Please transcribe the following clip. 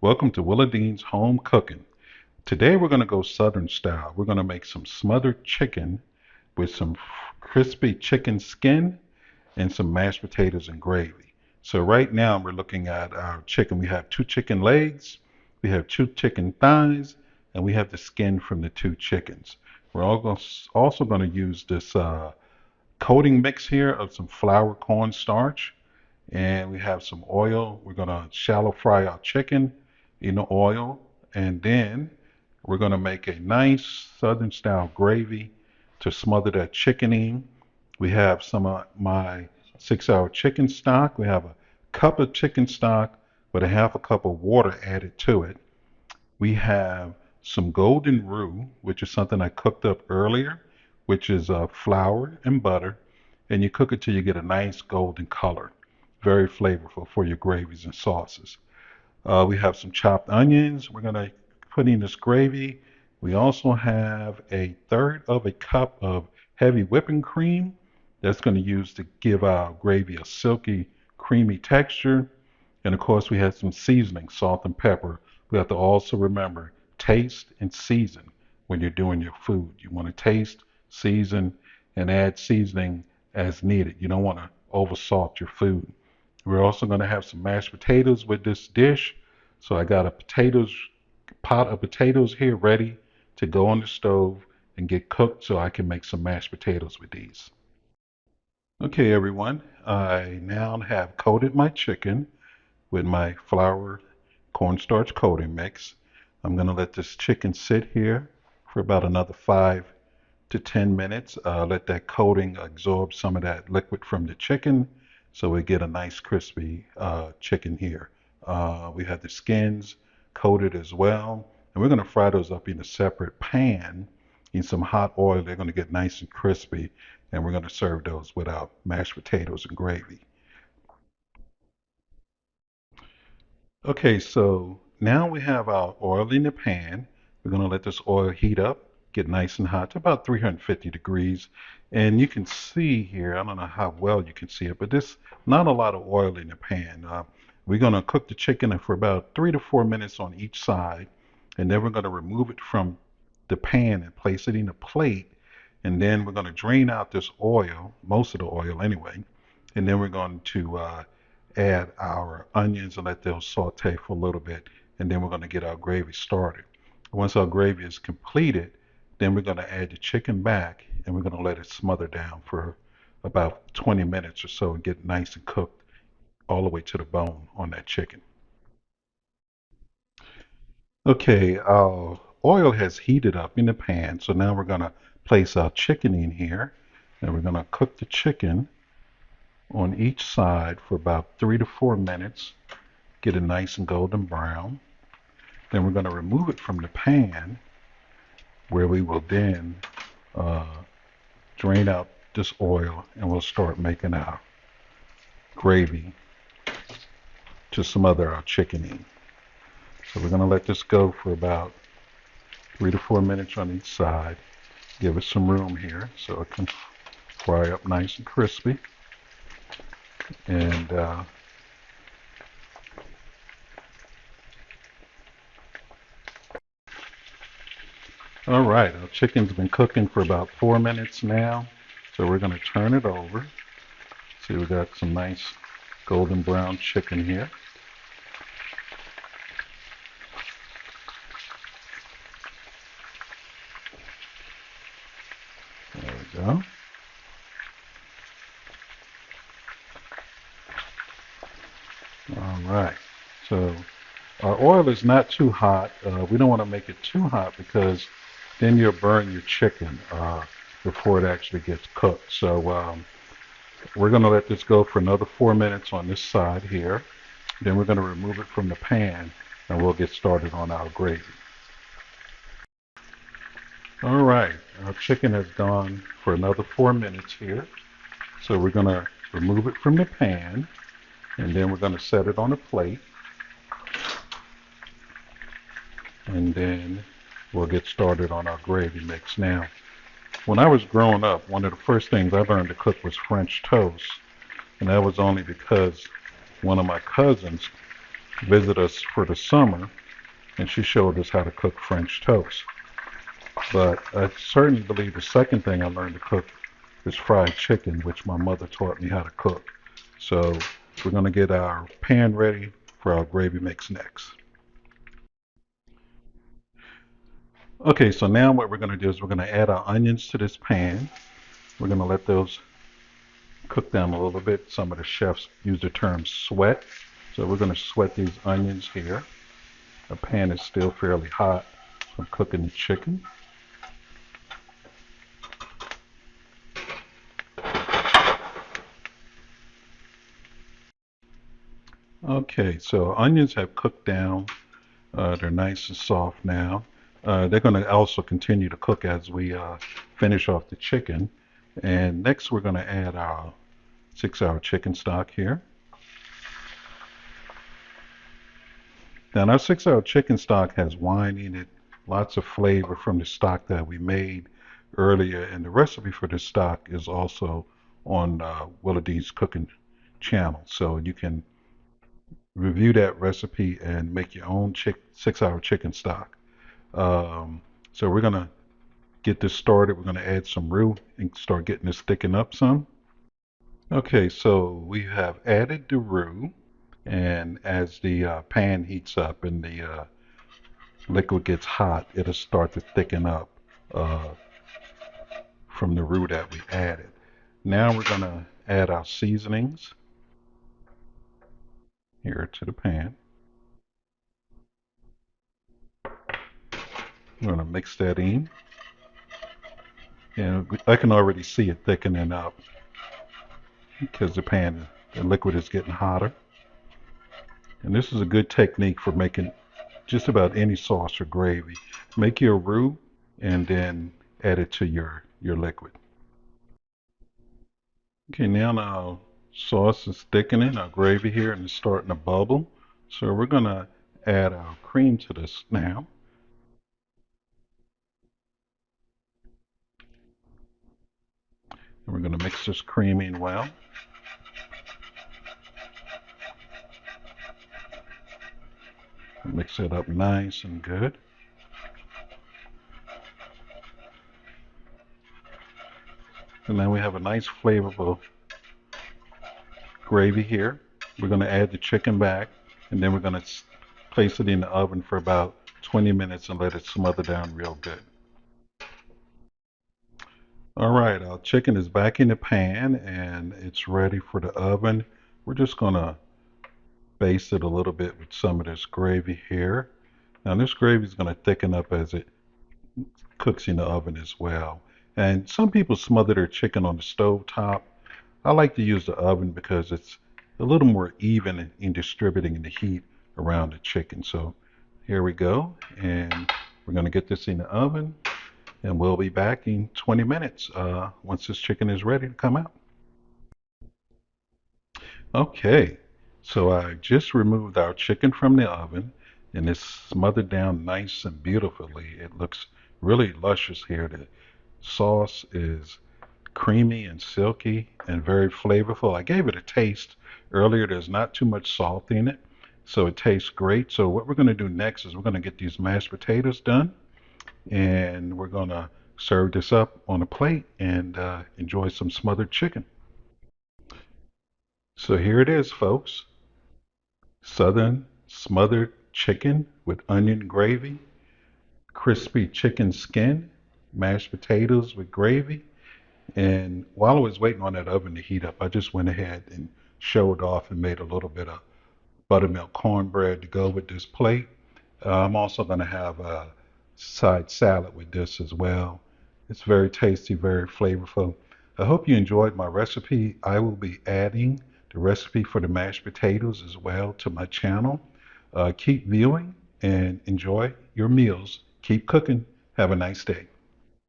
Welcome to Willa Dean's Home Cooking. Today we're going to go Southern style. We're going to make some smothered chicken with some crispy chicken skin and some mashed potatoes and gravy. So right now we're looking at our chicken. We have 2 chicken legs, we have 2 chicken thighs, and we have the skin from the 2 chickens. We're also going to use this coating mix here of some flour cornstarch, and we have some oil. We're going to shallow fry our chicken in the oil, and then we're going to make a nice southern style gravy to smother that chicken in. We have some of my 6-hour chicken stock. We have a cup of chicken stock with a half a cup of water added to it. We have some golden roux, which is something I cooked up earlier, which is flour and butter, and you cook it till you get a nice golden color. Very flavorful for your gravies and sauces. We have some chopped onions. We're going to put in this gravy. We also have 1/3 of a cup of heavy whipping cream that's going to use to give our gravy a silky, creamy texture. And of course, we have some seasoning, salt and pepper. We have to also remember, taste and season when you're doing your food. You want to taste, season, and add seasoning as needed. You don't want to oversalt your food. We're also going to have some mashed potatoes with this dish. So I got a pot of potatoes here ready to go on the stove and get cooked so I can make some mashed potatoes with these. Okay, everyone, I now have coated my chicken with my flour cornstarch coating mix. I'm going to let this chicken sit here for about another 5 to 10 minutes. Let that coating absorb some of that liquid from the chicken so we get a nice crispy chicken here. We have the skins coated as well, and we're going to fry those up in a separate pan in some hot oil. They're going to get nice and crispy, and we're going to serve those with our mashed potatoes and gravy. Okay, so now we have our oil in the pan. We're going to let this oil heat up, get nice and hot to about 350 degrees. And you can see here, I don't know how well you can see it, but there's not a lot of oil in the pan. We're going to cook the chicken for about 3 to 4 minutes on each side, and then we're going to remove it from the pan and place it in a plate. And then we're going to drain out this oil, most of the oil anyway, and then we're going to add our onions and let those saute for a little bit, and then we're going to get our gravy started. Once our gravy is completed, then we're going to add the chicken back, and we're going to let it smother down for about 20 minutes or so and get nice and cooked all the way to the bone on that chicken. Okay, our oil has heated up in the pan, so now we're going to place our chicken in here, and we're going to cook the chicken on each side for about 3 to 4 minutes, get it nice and golden brown. Then we're going to remove it from the pan, where we will then drain out this oil, and we'll start making our gravy to smother our chicken in. So we're going to let this go for about 3 to 4 minutes on each side. Give it some room here so it can fry up nice and crispy. And all right, our chicken's been cooking for about 4 minutes now, so we're going to turn it over. See, we got some nice golden brown chicken here. There we go. All right, so our oil is not too hot. We don't want to make it too hot because then you'll burn your chicken before it actually gets cooked. So we're going to let this go for another 4 minutes on this side here. Then we're going to remove it from the pan, and we'll get started on our gravy. All right, our chicken has gone for another 4 minutes here. So we're going to remove it from the pan, and then we're going to set it on a plate. And then we'll get started on our gravy mix. Now, when I was growing up, one of the first things I learned to cook was French toast. And that was only because one of my cousins visit us for the summer, and she showed us how to cook French toast. But I certainly believe the second thing I learned to cook is fried chicken, which my mother taught me how to cook. So we're going to get our pan ready for our gravy mix next. Okay, so now what we're going to do is we're going to add our onions to this pan. We're going to let those cook down a little bit. Some of the chefs use the term sweat. So we're going to sweat these onions here. The pan is still fairly hot. I'm cooking the chicken. Okay, so onions have cooked down. They're nice and soft now. They're going to also continue to cook as we finish off the chicken. And next we're going to add our 6-hour chicken stock here. Now our 6-hour chicken stock has wine in it, lots of flavor from the stock that we made earlier. And the recipe for this stock is also on Willa D's cooking channel. So you can review that recipe and make your own 6-hour chicken stock. So we're gonna get this started. We're gonna add some roux and start getting this thickened up some. Okay, so we have added the roux, and as the pan heats up and the liquid gets hot, it'll start to thicken up uh, from the roux that we added. Now we're gonna add our seasonings here to the pan. We're gonna mix that in. And I can already see it thickening up because the liquid is getting hotter. And this is a good technique for making just about any sauce or gravy. Make your roux and then add it to your liquid. Okay, now our sauce is thickening, our gravy here, and it's starting to bubble. So we're gonna add our cream to this now. And we're gonna mix this cream in well. Mix it up nice and good. And then we have a nice flavorful gravy here. We're going to add the chicken back, and then we're going to place it in the oven for about 20 minutes and let it smother down real good. All right, our chicken is back in the pan and it's ready for the oven. We're just going to baste it a little bit with some of this gravy here. Now this gravy is going to thicken up as it cooks in the oven as well. And some people smother their chicken on the stove top. I like to use the oven because it's a little more even in distributing the heat around the chicken. So here we go, and we're going to get this in the oven, and we'll be back in 20 minutes once this chicken is ready to come out. Okay, so I just removed our chicken from the oven, and it's smothered down nice and beautifully. It looks really luscious here. The sauce is creamy and silky and very flavorful. I gave it a taste earlier. There's not too much salt in it, so it tastes great. So what we're going to do next is we're going to get these mashed potatoes done, and we're going to serve this up on a plate and enjoy some smothered chicken. So here it is, folks. Southern smothered chicken with onion gravy, crispy chicken skin, mashed potatoes with gravy. And while I was waiting on that oven to heat up, I just went ahead and showed off and made a little bit of buttermilk cornbread to go with this plate. I'm also going to have a side salad with this as well. It's very tasty, very flavorful. I hope you enjoyed my recipe. I will be adding the recipe for the mashed potatoes as well to my channel. Keep viewing and enjoy your meals. Keep cooking. Have a nice day.